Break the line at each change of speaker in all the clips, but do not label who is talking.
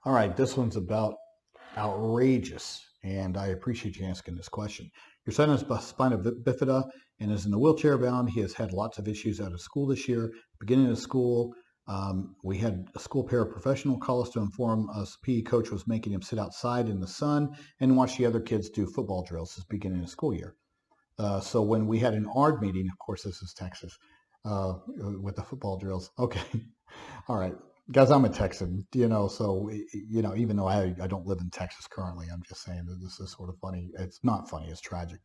All right, this one's about outrageous, and I appreciate you asking this question. Your son has spina bifida and is in a wheelchair bound. He has had lots of issues out of school this year. Beginning of school, we had a school paraprofessional call us to inform us PE coach was making him sit outside in the sun and watch the other kids do football drills this beginning of school year. So when we had an ARD meeting, of course, this is Texas, with the football drills. Okay. All right. Guys, I'm a Texan, so, even though I don't live in Texas currently, I'm just saying that this is sort of funny. It's not funny, it's tragic.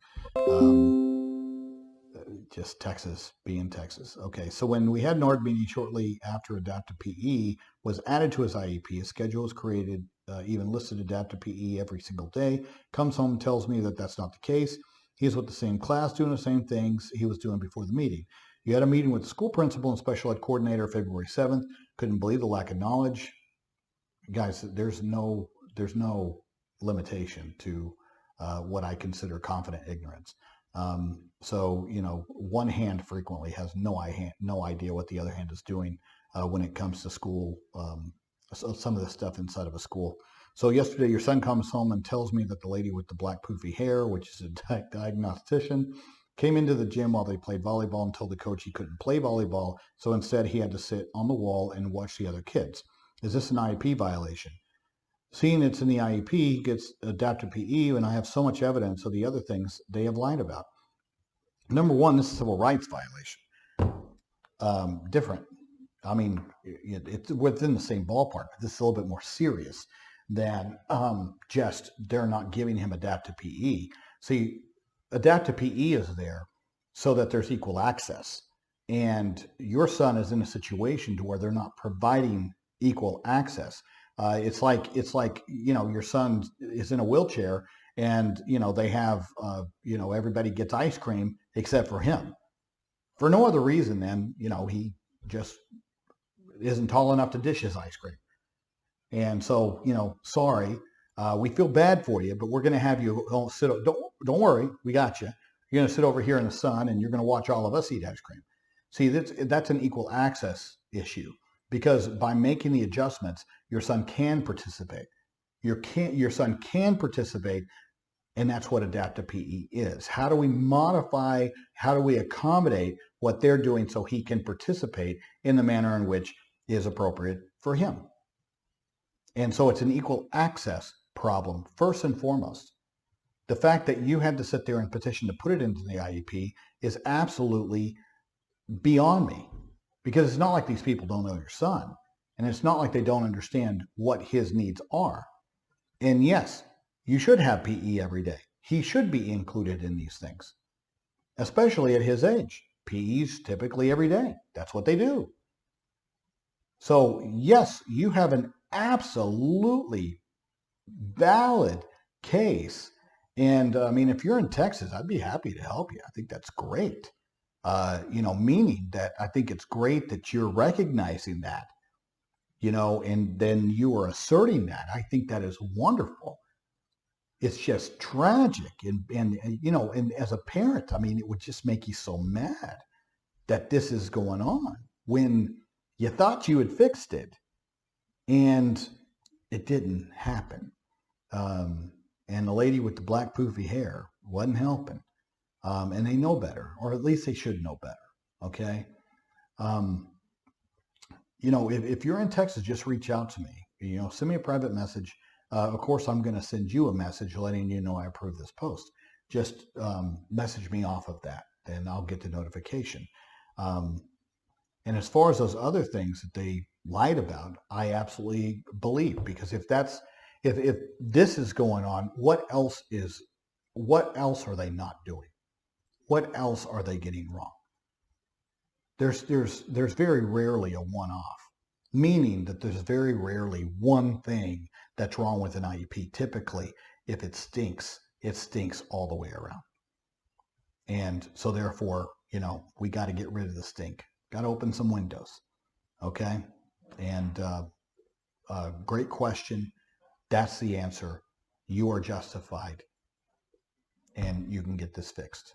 Just Texas being Texas. Okay, so when we had an ARD meeting shortly after adaptive PE was added to his IEP, a schedule was created, even listed adaptive PE every single day. Comes home and tells me that that's not the case. He's with the same class doing the same things he was doing before the meeting. You had a meeting with the school principal and special ed coordinator February 7th. Couldn't believe the lack of knowledge. Guys, there's no limitation to what I consider confident ignorance. So, one hand frequently has no idea what the other hand is doing when it comes to school, so some of the stuff inside of a school. So yesterday, your son comes home and tells me that the lady with the black poofy hair, which is a diagnostician, came into the gym while they played volleyball and told the coach he couldn't play volleyball. So instead, he had to sit on the wall and watch the other kids. Is this an IEP violation? Seeing it's in the IEP, he gets adaptive PE, and I have so much evidence of the other things they have lied about. Number one, this is a civil rights violation. Different. I mean, it's within the same ballpark. This is a little bit more serious than just they're not giving him adaptive PE. See, adaptive PE is there so that there's equal access. And your son is in a situation to where they're not providing equal access. It's like your son is in a wheelchair and they have everybody gets ice cream except for him for no other reason than he just isn't tall enough to dish his ice cream. And so sorry, we feel bad for you, but we're going to have you sit. Don't worry, we got you. You're going to sit over here in the sun and you're going to watch all of us eat ice cream. See, that's an equal access issue. Because by making the adjustments, your son can participate. Your son can participate, and that's what adaptive PE is. How do we modify, how do we accommodate what they're doing so he can participate in the manner in which is appropriate for him? And so it's an equal access problem, first and foremost. The fact that you had to sit there and petition to put it into the IEP is absolutely beyond me. Because it's not like these people don't know your son. And it's not like they don't understand what his needs are. And yes, you should have PE every day. He should be included in these things, especially at his age. PE's typically every day. That's what they do. So yes, you have an absolutely valid case. And I mean, if you're in Texas, I'd be happy to help you. I think that's great. Meaning that I think it's great that you're recognizing that, and then you are asserting that. I think that is wonderful. It's just tragic. And as a parent, I mean, it would just make you so mad that this is going on when you thought you had fixed it and it didn't happen. And the lady with the black poofy hair wasn't helping. And they know better, or at least they should know better. Okay. If you're in Texas, just reach out to me, send me a private message. Of course, I'm going to send you a message letting you know I approve this post. Just message me off of that, and I'll get the notification. And as far as those other things that they lied about, I absolutely believe, because if this is going on, what else are they not doing? What else are they getting wrong? There's very rarely a one-off, meaning that there's very rarely one thing that's wrong with an IEP. Typically, if it stinks all the way around. And so therefore, we got to get rid of the stink. Got to open some windows. Okay? And great question. That's the answer. You are justified. And you can get this fixed.